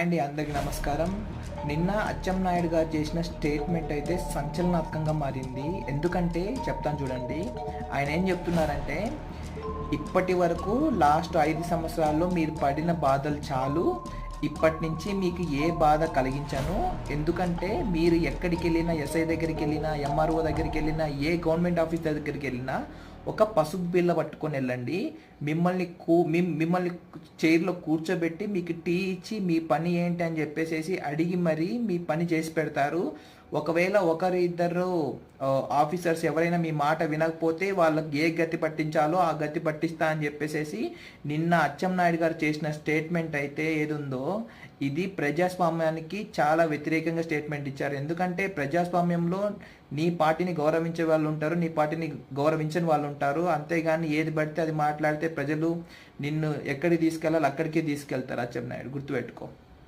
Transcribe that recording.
అండి, అందరికి నమస్కారం. నిన్న అచ్చెన్నాయుడు గారు చేసిన స్టేట్మెంట్ అయితే సంచలనాత్మకంగా మారింది. ఎందుకంటే చెప్తాను చూడండి. ఆయన ఏం చెప్తున్నారంటే, ఇప్పటి వరకు లాస్ట్ 5 సంవత్సరాల్లో మీరు పడిన బాధలు చాలు, ఇప్పటి నుంచి మీకు ఏ బాధ కలిగించను. ఎందుకంటే మీరు ఎక్కడికి వెళ్ళినా, ఎస్ఐ దగ్గరికి వెళ్ళినా, ఎంఆర్ఓ దగ్గరికి వెళ్ళినా, ఏ గవర్నమెంట్ ఆఫీస్ దగ్గరికి వెళ్ళినా ఒక పసుపు బిళ్ళ పట్టుకొని వెళ్ళండి. మిమ్మల్ని చైర్లో కూర్చోబెట్టి మీకు టీ ఇచ్చి మీ పని ఏంటి అని చెప్పేసి అడిగి మరీ మీ పని చేసి పెడతారు. ఒకవేళ ఒకరు ఇద్దరు ఆఫీసర్స్ ఎవరైనా మీ మాట వినకపోతే వాళ్ళకి ఏ గతి పట్టించాలో ఆ గతి పట్టిస్తా అని చెప్పేసి నిన్న అచ్చెన్నాయుడు గారు చేసిన స్టేట్మెంట్ అయితే ఏదుందో ఇది ప్రజాస్వామ్యానికి చాలా వ్యతిరేకంగా స్టేట్మెంట్ ఇచ్చారు. ఎందుకంటే ప్రజాస్వామ్యంలో నీ పార్టీని గౌరవించే వాళ్ళు ఉంటారు, నీ పార్టీని గౌరవించని వాళ్ళు ఉంటారు. అంతేగాని ఏది పడితే అది మాట్లాడితే ప్రజలు నిన్ను ఎక్కడికి తీసుకెళ్ళాలి అక్కడికే తీసుకెళ్తారు. అచ్చెన్నాయుడు గుర్తుపెట్టుకో.